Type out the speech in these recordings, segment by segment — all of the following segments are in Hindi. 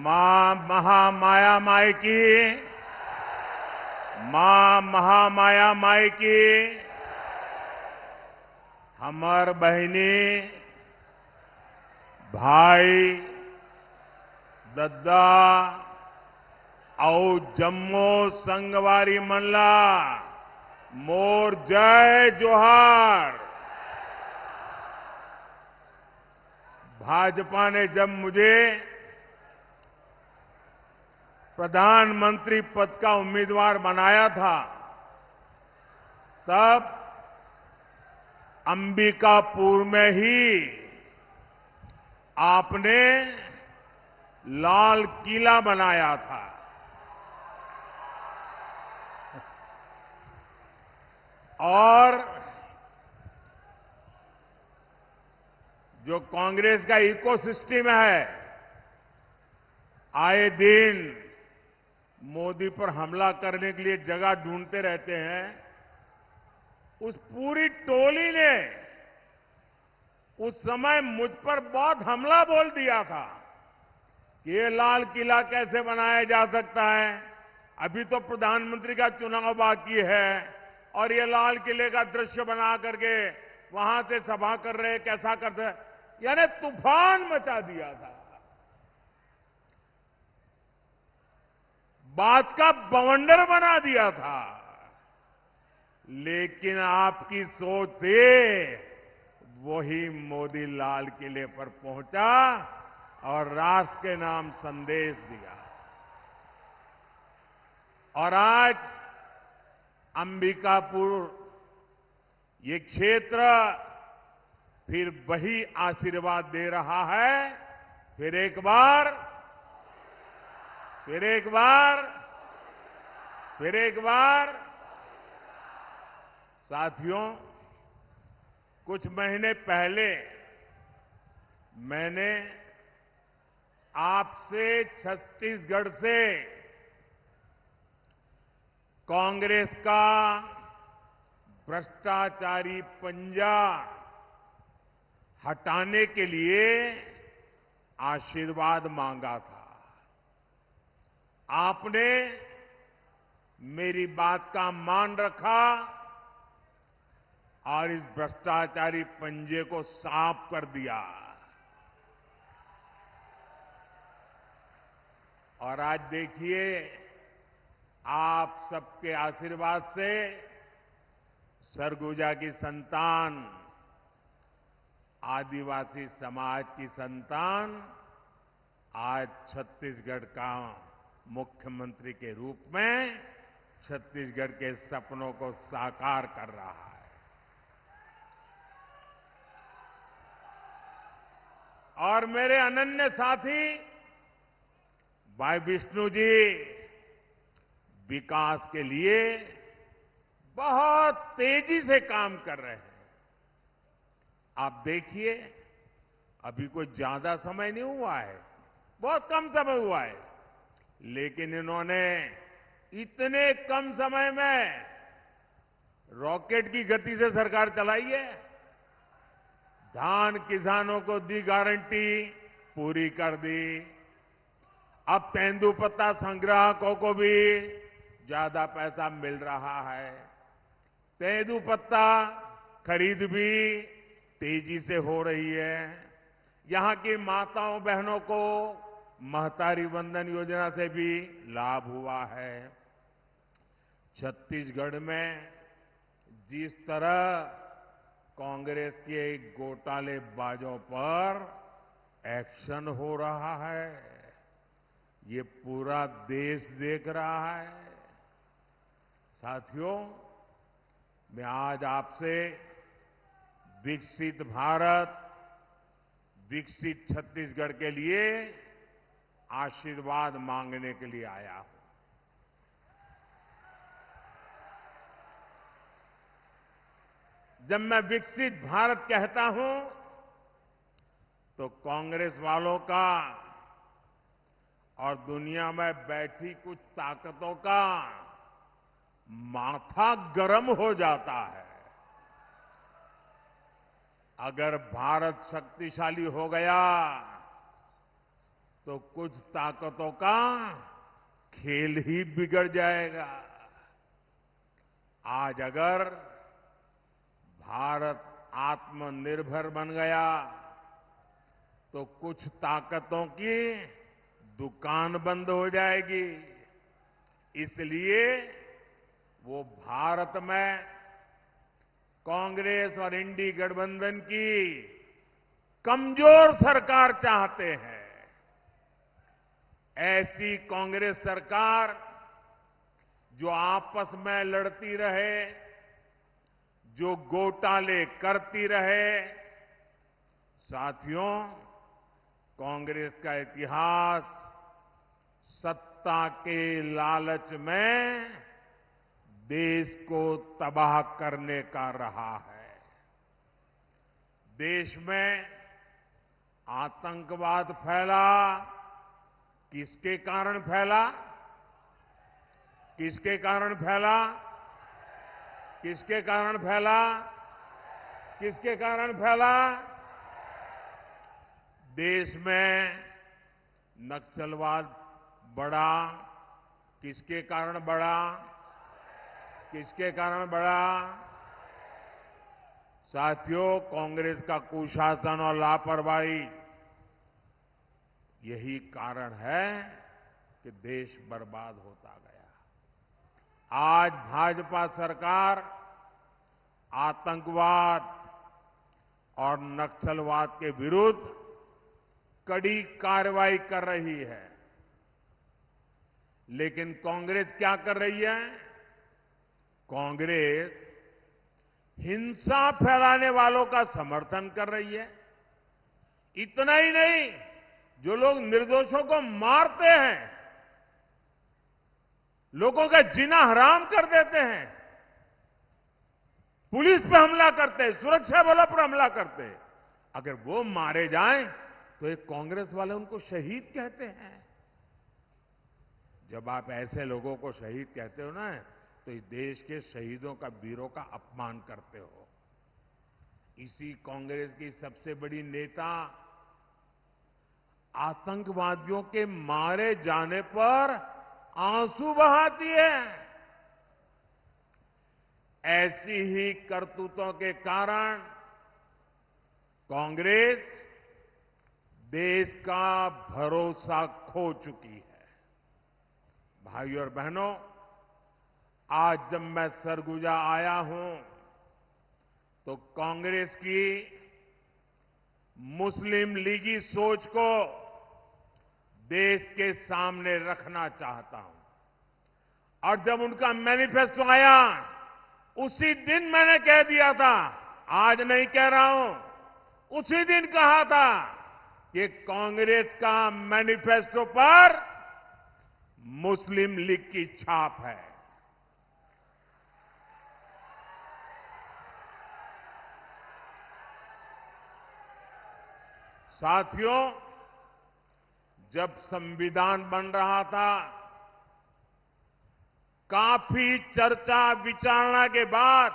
मां महामाया माई की, मां महामाया माई की, हमर बहिनी भाई दद्दा और जम्मू संगवारी मनला मोर जय जोहार। भाजपा ने जब मुझे प्रधानमंत्री पद का उम्मीदवार बनाया था, तब अंबिकापुर में ही आपने लाल किला बनाया था। और जो कांग्रेस का इकोसिस्टम है, आए दिन मोदी पर हमला करने के लिए जगह ढूंढते रहते हैं। उस पूरी टोली ने उस समय मुझ पर बहुत हमला बोल दिया था कि ये लाल किला कैसे बनाया जा सकता है, अभी तो प्रधानमंत्री का चुनाव बाकी है और ये लाल किले का दृश्य बना करके वहां से सभा कर रहे, कैसा करते, यानी तूफान मचा दिया था। बात का बवंडर बना दिया था। लेकिन आपकी सोच से वही मोदी लाल किले पर पहुंचा और राष्ट्र के नाम संदेश दिया। और आज अंबिकापुर ये क्षेत्र फिर वही आशीर्वाद दे रहा है। फिर एक बार साथियों, कुछ महीने पहले मैंने आपसे छत्तीसगढ़ से कांग्रेस का भ्रष्टाचारी पंजा हटाने के लिए आशीर्वाद मांगा था। आपने मेरी बात का मान रखा और इस भ्रष्टाचारी पंजे को साफ कर दिया। और आज देखिए, आप सबके आशीर्वाद से सरगुजा की संतान, आदिवासी समाज की संतान आज छत्तीसगढ़ का मुख्यमंत्री के रूप में छत्तीसगढ़ के सपनों को साकार कर रहा है। और मेरे अनन्य साथी भाई विष्णु जी विकास के लिए बहुत तेजी से काम कर रहे हैं। आप देखिए, अभी कोई ज्यादा समय नहीं हुआ है, बहुत कम समय हुआ है, लेकिन इन्होंने इतने कम समय में रॉकेट की गति से सरकार चलाई है। धान किसानों को दी गारंटी, पूरी कर दी। अब तेंदुपत्ता संग्राहकों को भी ज्यादा पैसा मिल रहा है। तेंदुपत्ता खरीद भी तेजी से हो रही है। यहां की माताओं बहनों को महतारी वंदन योजना से भी लाभ हुआ है। छत्तीसगढ़ में जिस तरह कांग्रेस के घोटालेबाजों पर एक्शन हो रहा है, ये पूरा देश देख रहा है। साथियों, मैं आज आपसे विकसित भारत, विकसित छत्तीसगढ़ के लिए आशीर्वाद मांगने के लिए आया हूं। जब मैं विकसित भारत कहता हूं तो कांग्रेस वालों का और दुनिया में बैठी कुछ ताकतों का माथा गर्म हो जाता है। अगर भारत शक्तिशाली हो गया तो कुछ ताकतों का खेल ही बिगड़ जाएगा। आज अगर भारत आत्मनिर्भर बन गया तो कुछ ताकतों की दुकान बंद हो जाएगी। इसलिए वो भारत में कांग्रेस और इंडी गठबंधन की कमजोर सरकार चाहते हैं। ऐसी कांग्रेस सरकार जो आपस में लड़ती रहे, जो घोटाले करती रहे। साथियों, कांग्रेस का इतिहास सत्ता के लालच में देश को तबाह करने का रहा है। देश में आतंकवाद फैला, किसके कारण फैला? किसके कारण फैला? किसके कारण फैला? किसके कारण फैला? देश में नक्सलवाद बढ़ा, किसके कारण बढ़ा? किसके कारण बढ़ा? साथियों, कांग्रेस का कुशासन और लापरवाही यही कारण है कि देश बर्बाद होता गया। आज भाजपा सरकार आतंकवाद और नक्सलवाद के विरुद्ध कड़ी कार्रवाई कर रही है, लेकिन कांग्रेस क्या कर रही है? कांग्रेस हिंसा फैलाने वालों का समर्थन कर रही है। इतना ही नहीं, जो लोग निर्दोषों को मारते हैं, लोगों का जीना हराम कर देते हैं, पुलिस पे हमला करते हैं, सुरक्षा बलों पर हमला करते हैं, अगर वो मारे जाएं तो एक कांग्रेस वाले उनको शहीद कहते हैं। जब आप ऐसे लोगों को शहीद कहते हो ना, तो इस देश के शहीदों का, वीरों का अपमान करते हो। इसी कांग्रेस की सबसे बड़ी नेता आतंकवादियों के मारे जाने पर आंसू बहाती है। ऐसी ही करतूतों के कारण कांग्रेस देश का भरोसा खो चुकी है। भाइयों और बहनों, आज जब मैं सरगुजा आया हूं तो कांग्रेस की मुस्लिम लीगी सोच को देश के सामने रखना चाहता हूं। और जब उनका मैनिफेस्टो आया, उसी दिन मैंने कह दिया था, आज नहीं कह रहा हूं, उसी दिन कहा था कि कांग्रेस का मैनिफेस्टो पर मुस्लिम लीग की छाप है। साथियों, जब संविधान बन रहा था, काफी चर्चा विचारणा के बाद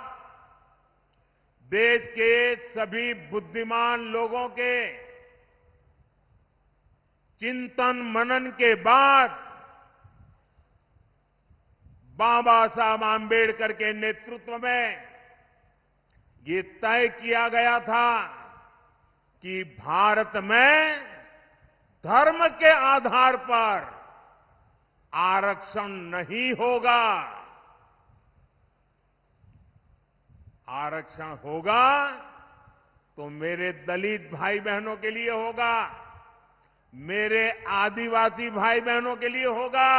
देश के सभी बुद्धिमान लोगों के चिंतन मनन के बाद बाबा साहब आंबेडकर के नेतृत्व में ये तय किया गया था कि भारत में धर्म के आधार पर आरक्षण नहीं होगा। आरक्षण होगा तो मेरे दलित भाई बहनों के लिए होगा, मेरे आदिवासी भाई बहनों के लिए होगा,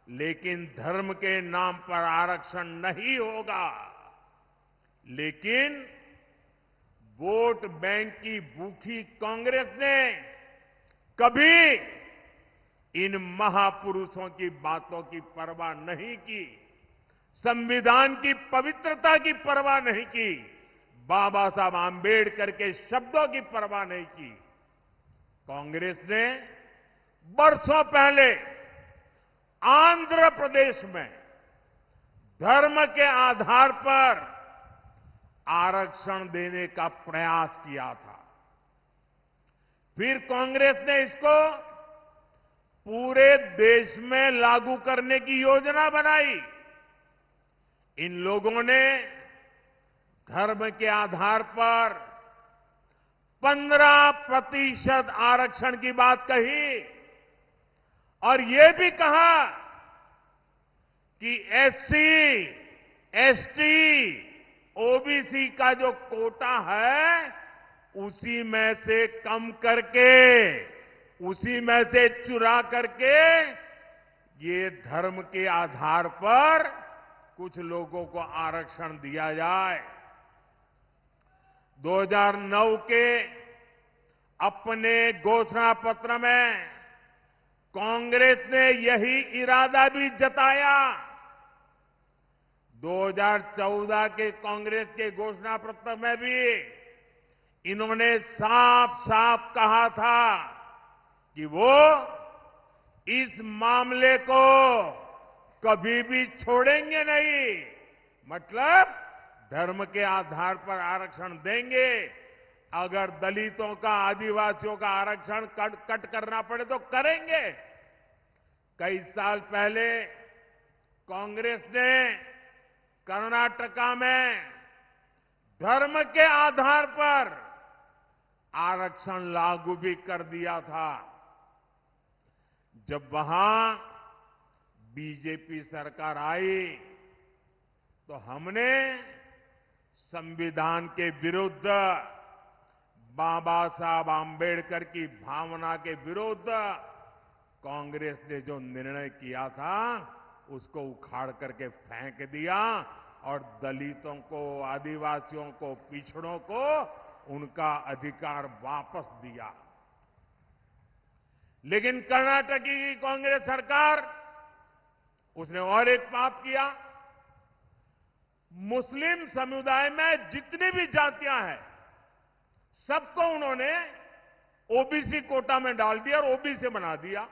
लेकिन धर्म के नाम पर आरक्षण नहीं होगा। लेकिन वोट बैंक की भूखी कांग्रेस ने कभी इन महापुरुषों की बातों की परवाह नहीं की, संविधान की पवित्रता की परवाह नहीं की, बाबा साहब आंबेडकर के शब्दों की परवाह नहीं की। कांग्रेस ने बरसों पहले आंध्र प्रदेश में धर्म के आधार पर आरक्षण देने का प्रयास किया था। फिर कांग्रेस ने इसको पूरे देश में लागू करने की योजना बनाई। इन लोगों ने धर्म के आधार पर 15% आरक्षण की बात कही और ये भी कहा कि एससी, एसटी, ओबीसी का जो कोटा है उसी में से कम करके, उसी में से चुरा करके ये धर्म के आधार पर कुछ लोगों को आरक्षण दिया जाए। 2009 के अपने घोषणा पत्र में कांग्रेस ने यही इरादा भी जताया। 2014 के कांग्रेस के घोषणा पत्र में भी इन्होंने साफ साफ कहा था कि वो इस मामले को कभी भी छोड़ेंगे नहीं। मतलब धर्म के आधार पर आरक्षण देंगे। अगर दलितों का, आदिवासियों का आरक्षण कट करना पड़े तो करेंगे। कई साल पहले कांग्रेस ने कर्नाटका में धर्म के आधार पर आरक्षण लागू भी कर दिया था। जब वहां बीजेपी सरकार आई तो हमने संविधान के विरुद्ध, बाबा साहब आंबेडकर की भावना के विरुद्ध कांग्रेस ने जो निर्णय किया था उसको उखाड़ करके फेंक दिया और दलितों को, आदिवासियों को, पिछड़ों को उनका अधिकार वापस दिया। लेकिन कर्नाटक की कांग्रेस सरकार, उसने और एक पाप किया। मुस्लिम समुदाय में जितनी भी जातियां हैं सबको उन्होंने ओबीसी कोटा में डाल दिया और ओबीसी बना दिया।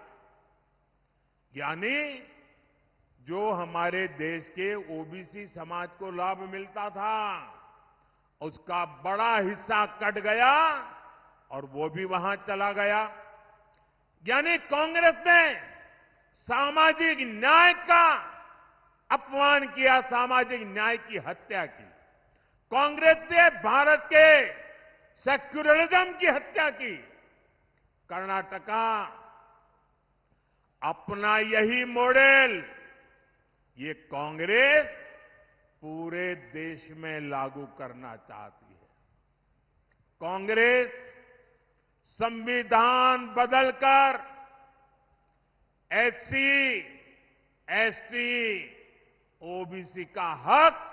यानी जो हमारे देश के ओबीसी समाज को लाभ मिलता था उसका बड़ा हिस्सा कट गया और वो भी वहां चला गया। यानी कांग्रेस ने सामाजिक न्याय का अपमान किया, सामाजिक न्याय की हत्या की। कांग्रेस ने भारत के सेक्युलरिज्म की हत्या की। कर्नाटका अपना यही मॉडल ये कांग्रेस पूरे देश में लागू करना चाहती है। कांग्रेस संविधान बदलकर एससी, एसटी, ओबीसी का हक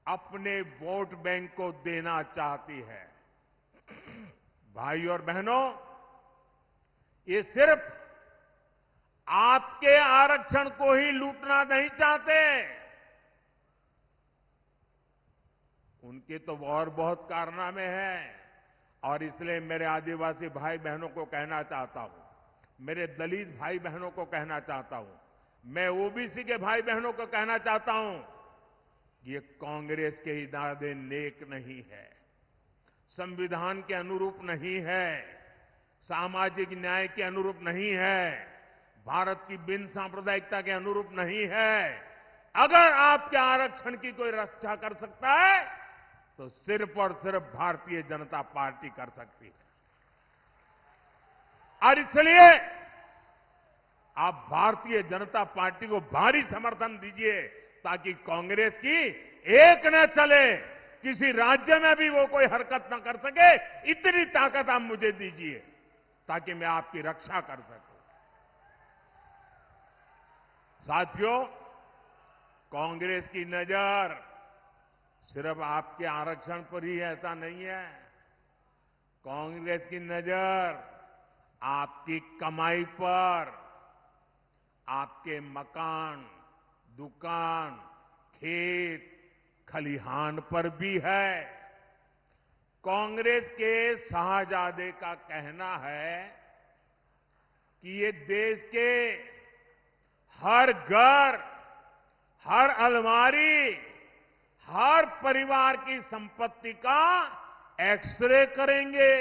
अपने वोट बैंक को देना चाहती है। भाई और बहनों, ये सिर्फ आपके आरक्षण को ही लूटना नहीं चाहते, उनके तो और बहुत कारनामे हैं। और इसलिए मेरे आदिवासी भाई बहनों को कहना चाहता हूं, मेरे दलित भाई बहनों को कहना चाहता हूं, मैं ओबीसी के भाई बहनों को कहना चाहता हूं, ये कांग्रेस के इरादे नेक नहीं है, संविधान के अनुरूप नहीं है, सामाजिक न्याय के अनुरूप नहीं है, भारत की बिन सांप्रदायिकता के अनुरूप नहीं है। अगर आपके आरक्षण की कोई रक्षा कर सकता है तो सिर्फ और सिर्फ भारतीय जनता पार्टी कर सकती है। और इसलिए आप भारतीय जनता पार्टी को भारी समर्थन दीजिए ताकि कांग्रेस की एक न चले, किसी राज्य में भी वो कोई हरकत न कर सके। इतनी ताकत आप मुझे दीजिए ताकि मैं आपकी रक्षा कर सकूं। साथियों, कांग्रेस की नजर सिर्फ आपके आरक्षण पर ही ऐसा नहीं है। कांग्रेस की नजर आपकी कमाई पर, आपके मकान, दुकान, खेत, खलिहान पर भी है। कांग्रेस के शाहजादे का कहना है कि ये देश के हर घर, हर अलमारी, हर परिवार की संपत्ति का एक्सरे करेंगे।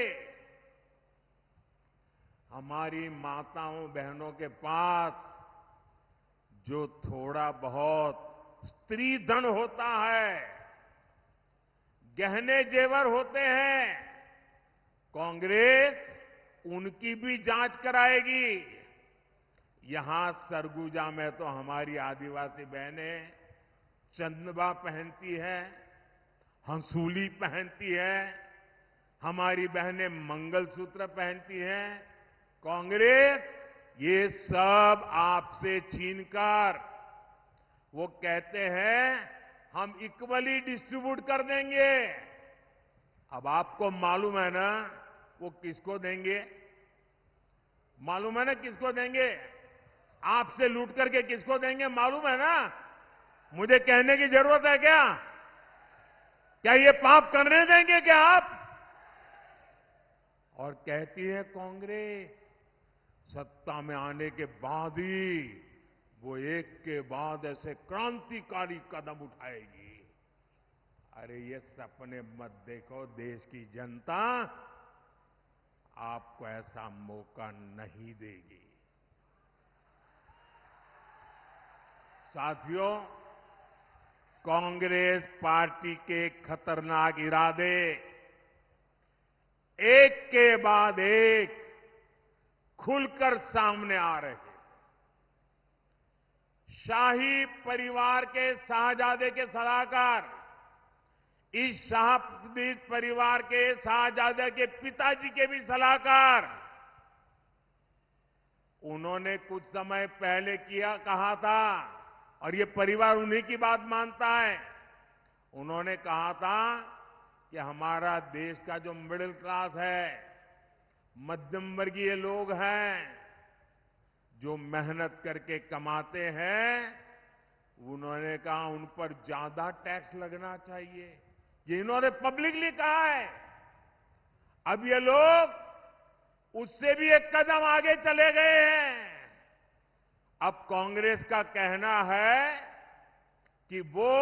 हमारी माताओं बहनों के पास जो थोड़ा बहुत स्त्री धन होता है, गहने जेवर होते हैं, कांग्रेस उनकी भी जांच कराएगी। यहां सरगुजा में तो हमारी आदिवासी बहनें चंदवा पहनती है, हंसूली पहनती है, हमारी बहनें मंगलसूत्र पहनती हैं। कांग्रेस ये सब आपसे छीनकर वो कहते हैं हम इक्वली डिस्ट्रीब्यूट कर देंगे। अब आपको मालूम है ना वो किसको देंगे? मालूम है ना किसको देंगे? आपसे लूट करके किसको देंगे मालूम है ना? मुझे कहने की जरूरत है क्या? क्या ये पाप करने देंगे क्या आप? और कहती है कांग्रेस सत्ता में आने के बाद ही वो एक के बाद ऐसे क्रांतिकारी कदम उठाएगी। अरे ये सपने मत देखो, देश की जनता आपको ऐसा मौका नहीं देगी। साथियों, कांग्रेस पार्टी के खतरनाक इरादे एक के बाद एक खुलकर सामने आ रहे हैं। शाही परिवार के शाहजादे के सलाहकार, इस शाही परिवार के शाहजादे के पिताजी के भी सलाहकार, उन्होंने कुछ समय पहले कहा था, और ये परिवार उन्हीं की बात मानता है। उन्होंने कहा था कि हमारा देश का जो मिडिल क्लास है, मध्यम वर्गीय लोग हैं, जो मेहनत करके कमाते हैं, उन्होंने कहा उन पर ज्यादा टैक्स लगना चाहिए। ये इन्होंने पब्लिकली कहा है। अब ये लोग उससे भी एक कदम आगे चले गए हैं। अब कांग्रेस का कहना है कि वो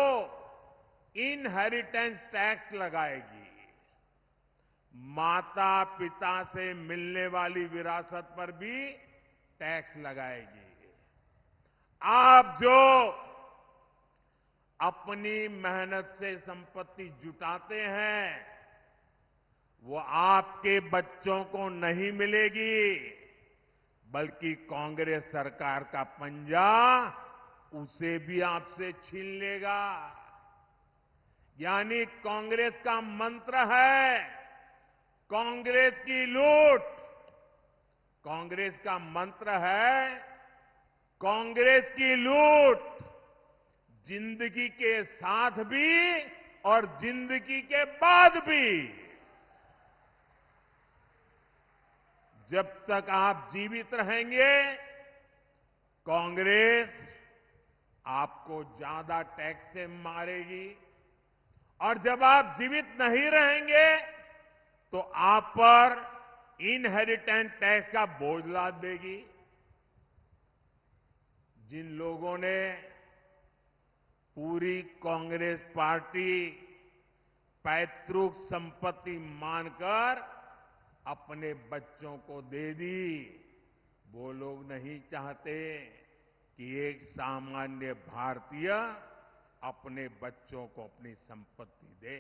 इनहेरिटेंस टैक्स लगाएगी। माता पिता से मिलने वाली विरासत पर भी टैक्स लगाएगी। आप जो अपनी मेहनत से संपत्ति जुटाते हैं, वो आपके बच्चों को नहीं मिलेगी, बल्कि कांग्रेस सरकार का पंजा उसे भी आपसे छीन लेगा। यानी कांग्रेस का मंत्र है कांग्रेस की लूट। कांग्रेस का मंत्र है कांग्रेस की लूट, जिंदगी के साथ भी और जिंदगी के बाद भी। जब तक आप जीवित रहेंगे, कांग्रेस आपको ज्यादा टैक्स से मारेगी, और जब आप जीवित नहीं रहेंगे तो आप पर इनहेरिटेंस टैक्स का बोझ लाद देगी। जिन लोगों ने पूरी कांग्रेस पार्टी पैतृक संपत्ति मानकर अपने बच्चों को दे दी, वो लोग नहीं चाहते कि एक सामान्य भारतीय अपने बच्चों को अपनी संपत्ति दे।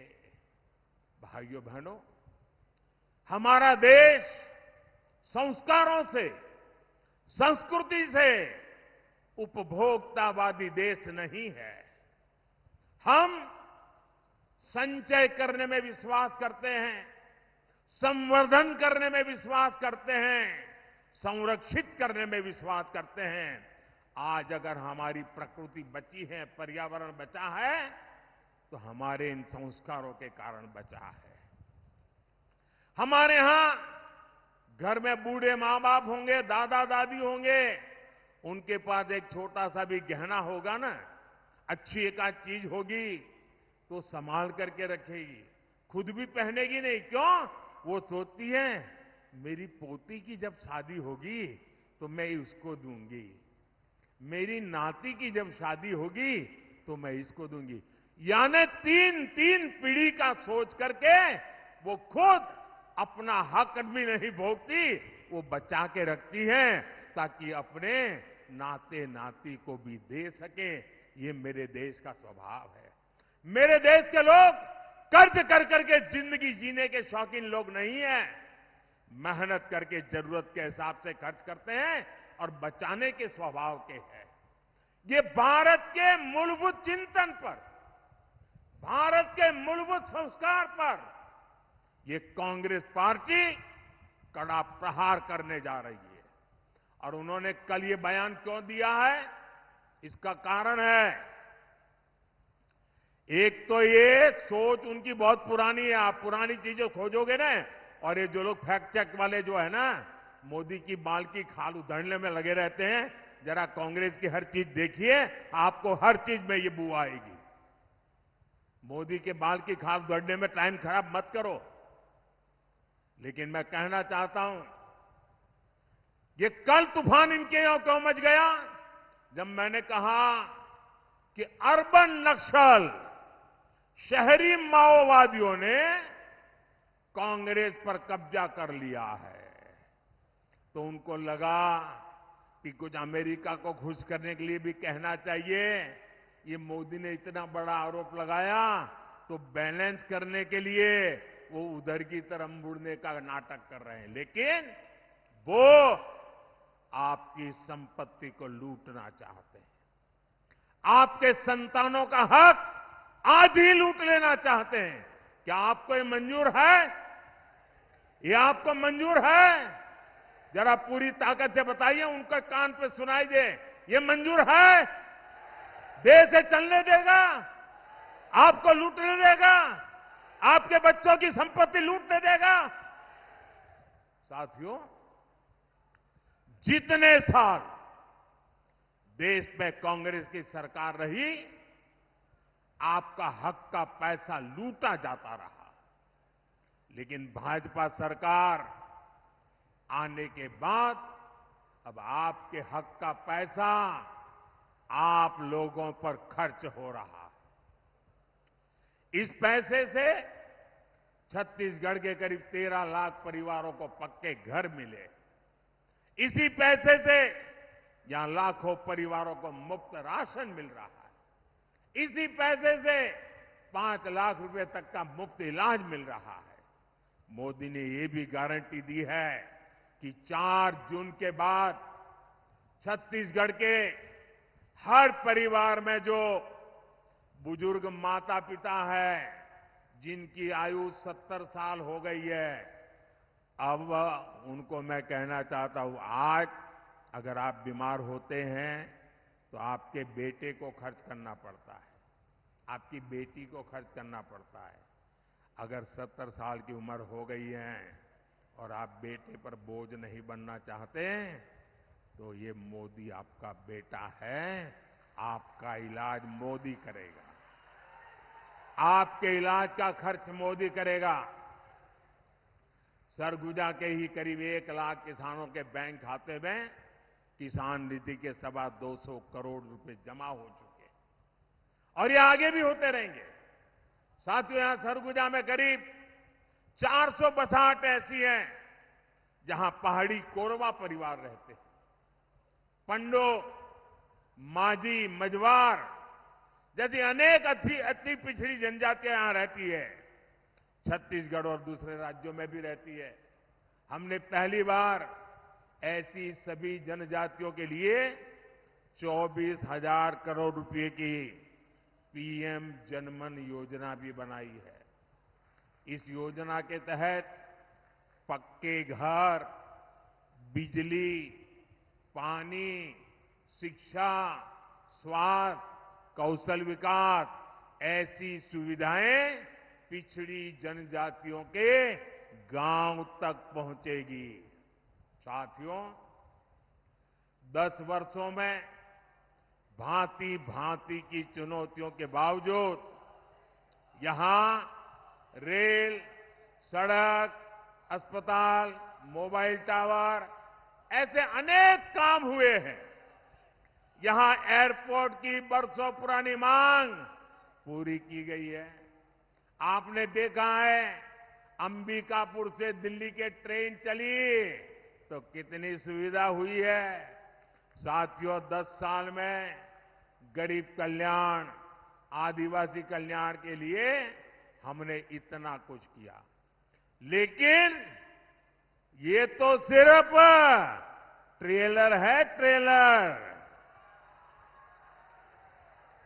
भाइयों बहनों, हमारा देश संस्कारों से, संस्कृति से उपभोक्तावादी देश नहीं है। हम संचय करने में विश्वास करते हैं, संवर्धन करने में विश्वास करते हैं, संरक्षित करने में विश्वास करते हैं। आज अगर हमारी प्रकृति बची है, पर्यावरण बचा है, तो हमारे इन संस्कारों के कारण बचा है। हमारे यहां घर में बूढ़े मां बाप होंगे, दादा दादी होंगे, उनके पास एक छोटा सा भी गहना होगा ना, अच्छी एक आध चीज होगी तो संभाल करके रखेगी, खुद भी पहनेगी नहीं। क्यों? वो सोचती है मेरी पोती की जब शादी होगी तो मैं उसको दूंगी, मेरी नाती की जब शादी होगी तो मैं इसको दूंगी। यानी तीन तीन पीढ़ी का सोच करके वो खुद अपना हक भी नहीं भोगती वो बचा के रखती हैं ताकि अपने नाते नाती को भी दे सके। ये मेरे देश का स्वभाव है। मेरे देश के लोग कर्ज कर करके जिंदगी जीने के शौकीन लोग नहीं हैं। मेहनत करके जरूरत के हिसाब से खर्च करते हैं और बचाने के स्वभाव के हैं। ये भारत के मूलभूत चिंतन पर, भारत के मूलभूत संस्कार पर ये कांग्रेस पार्टी कड़ा प्रहार करने जा रही है। और उन्होंने कल ये बयान क्यों दिया है, इसका कारण है, एक तो ये सोच उनकी बहुत पुरानी है। आप पुरानी चीजें खोजोगे ना, और ये जो लोग फैक्ट चेक वाले जो है ना, मोदी की बाल की खाल उधेड़ने में लगे रहते हैं, जरा कांग्रेस की हर चीज देखिए, आपको हर चीज में ये बू आएगी। मोदी के बाल की खाल उधेड़ने में टाइम खराब मत करो। लेकिन मैं कहना चाहता हूं, ये कल तूफान इनके यहां क्यों मच गया, जब मैंने कहा कि अर्बन नक्सल, शहरी माओवादियों ने कांग्रेस पर कब्जा कर लिया है, तो उनको लगा कि कुछ अमेरिका को खुश करने के लिए भी कहना चाहिए। ये मोदी ने इतना बड़ा आरोप लगाया, तो बैलेंस करने के लिए वो उधर की तरफ मुड़ने का नाटक कर रहे हैं। लेकिन वो आपकी संपत्ति को लूटना चाहते हैं, आपके संतानों का हक आज ही लूट लेना चाहते हैं। क्या आपको ये मंजूर है? ये आपको मंजूर है? जरा पूरी ताकत से बताइए, उनके कान पे सुनाई दे, ये मंजूर है? देश से चलने देगा? आपको लूटने देगा? आपके बच्चों की संपत्ति लूटने देगा? साथियों, जितने साल देश में कांग्रेस की सरकार रही, आपका हक का पैसा लूटा जाता रहा। लेकिन भाजपा सरकार आने के बाद अब आपके हक का पैसा आप लोगों पर खर्च हो रहा। इस पैसे से छत्तीसगढ़ के करीब 13 लाख परिवारों को पक्के घर मिले। इसी पैसे से यहां लाखों परिवारों को मुफ्त राशन मिल रहा है। इसी पैसे से 5 लाख रुपए तक का मुफ्त इलाज मिल रहा है। मोदी ने ये भी गारंटी दी है कि 4 जून के बाद छत्तीसगढ़ के हर परिवार में जो बुजुर्ग माता पिता है, जिनकी आयु 70 साल हो गई है, अब उनको मैं कहना चाहता हूं, आज अगर आप बीमार होते हैं तो आपके बेटे को खर्च करना पड़ता है, आपकी बेटी को खर्च करना पड़ता है। अगर 70 साल की उम्र हो गई है और आप बेटे पर बोझ नहीं बनना चाहते, तो ये मोदी आपका बेटा है। आपका इलाज मोदी करेगा, आपके इलाज का खर्च मोदी करेगा। सरगुजा के ही करीब 1 लाख किसानों के बैंक खाते में किसान निधि के 225 करोड़ रुपए जमा हो चुके हैं, और ये आगे भी होते रहेंगे। साथियों, यहां सरगुजा में करीब 400 बसाहट ऐसी हैं जहां पहाड़ी कोरवा परिवार रहते हैं। पंडो, माझी, मझवार जैसी अनेक अति पिछड़ी जनजातियां यहां रहती है। छत्तीसगढ़ और दूसरे राज्यों में भी रहती है। हमने पहली बार ऐसी सभी जनजातियों के लिए 24,000 करोड़ रुपए की पीएम जनमन योजना भी बनाई है। इस योजना के तहत पक्के घर, बिजली, पानी, शिक्षा, स्वास्थ्य, कौशल विकास, ऐसी सुविधाएं पिछड़ी जनजातियों के गांव तक पहुंचेगी। साथियों, 10 वर्षों में भांति भांति की चुनौतियों के बावजूद यहां रेल, सड़क, अस्पताल, मोबाइल टावर, ऐसे अनेक काम हुए हैं। यहां एयरपोर्ट की बरसों पुरानी मांग पूरी की गई है। आपने देखा है, अंबिकापुर से दिल्ली के ट्रेन चली, तो कितनी सुविधा हुई है। साथियों, 10 साल में गरीब कल्याण, आदिवासी कल्याण के लिए हमने इतना कुछ किया। लेकिन ये तो सिर्फ ट्रेलर है, ट्रेलर।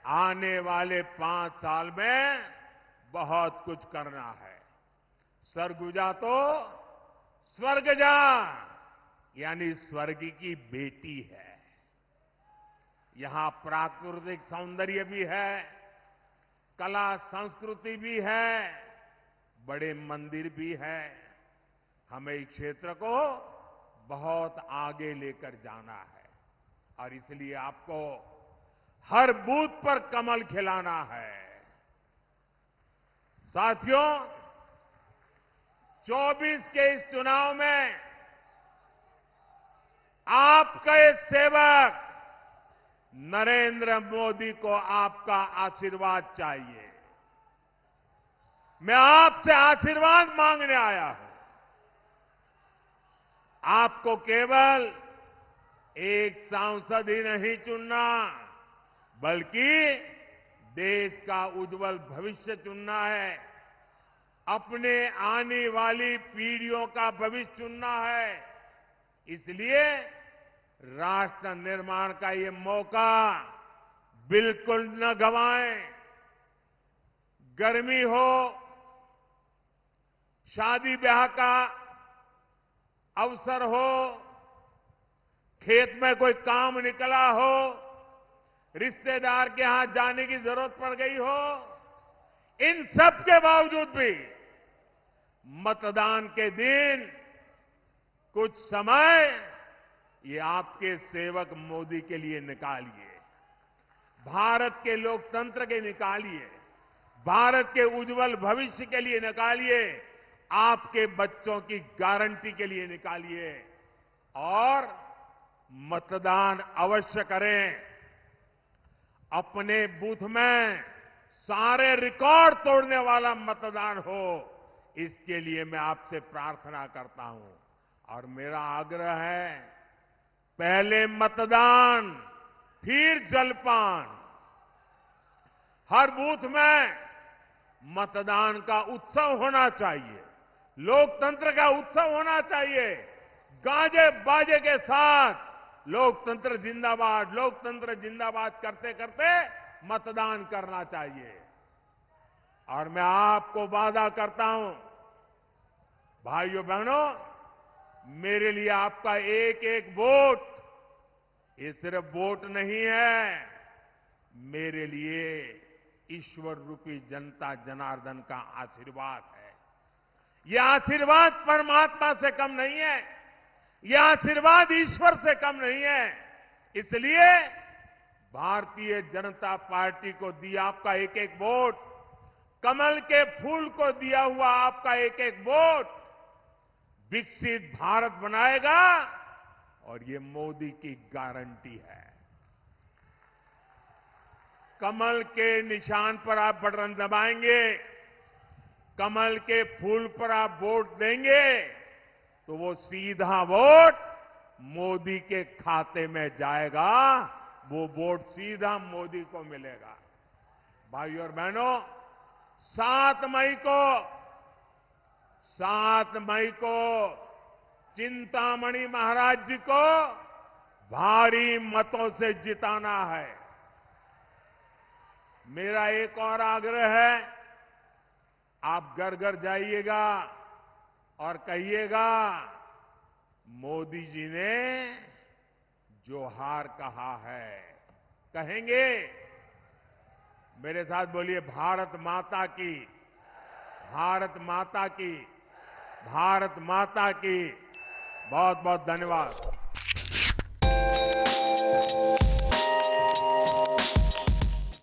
आने वाले 5 साल में बहुत कुछ करना है। सरगुजा तो स्वर्ग जा, यानी स्वर्ग की बेटी है। यहां प्राकृतिक सौंदर्य भी है, कला संस्कृति भी है, बड़े मंदिर भी है। हमें इस क्षेत्र को बहुत आगे लेकर जाना है और इसलिए आपको हर बूथ पर कमल खिलाना है। साथियों, 24 के इस चुनाव में आपके सेवक नरेंद्र मोदी को आपका आशीर्वाद चाहिए। मैं आपसे आशीर्वाद मांगने आया हूं। आपको केवल एक सांसद ही नहीं चुनना, बल्कि देश का उज्जवल भविष्य चुनना है। अपने आने वाली पीढ़ियों का भविष्य चुनना है। इसलिए राष्ट्र निर्माण का ये मौका बिल्कुल न गंवाएं। गर्मी हो, शादी ब्याह का अवसर हो, खेत में कोई काम निकला हो, रिश्तेदार के यहां जाने की जरूरत पड़ गई हो, इन सब के बावजूद भी मतदान के दिन कुछ समय ये आपके सेवक मोदी के लिए निकालिए। भारत के लोकतंत्र के निकालिए, भारत के उज्जवल भविष्य के लिए निकालिए, आपके बच्चों की गारंटी के लिए निकालिए और मतदान अवश्य करें। अपने बूथ में सारे रिकॉर्ड तोड़ने वाला मतदान हो, इसके लिए मैं आपसे प्रार्थना करता हूं और मेरा आग्रह है, पहले मतदान फिर जलपान। हर बूथ में मतदान का उत्सव होना चाहिए, लोकतंत्र का उत्सव होना चाहिए। गाजे बाजे के साथ लोकतंत्र जिंदाबाद, लोकतंत्र जिंदाबाद करते करते मतदान करना चाहिए। और मैं आपको वादा करता हूं, भाइयों बहनों, मेरे लिए आपका एक एक वोट ये सिर्फ वोट नहीं है, मेरे लिए ईश्वर रूपी जनता जनार्दन का आशीर्वाद है। यह आशीर्वाद परमात्मा से कम नहीं है, यह आशीर्वाद ईश्वर से कम नहीं है। इसलिए भारतीय जनता पार्टी को दिया आपका एक एक वोट, कमल के फूल को दिया हुआ आपका एक एक वोट विकसित भारत बनाएगा और ये मोदी की गारंटी है। कमल के निशान पर आप बटन दबाएंगे, कमल के फूल पर आप वोट देंगे तो वो सीधा वोट मोदी के खाते में जाएगा, वो वोट सीधा मोदी को मिलेगा। भाइयों और बहनों, 7 मई को चिंतामणि महाराज जी को भारी मतों से जिताना है। मेरा एक और आग्रह है, आप घर घर जाइएगा और कहिएगा, मोदी जी ने जो हार कहा है, कहेंगे? मेरे साथ बोलिए, भारत माता की, भारत माता की, भारत माता की। बहुत बहुत धन्यवाद।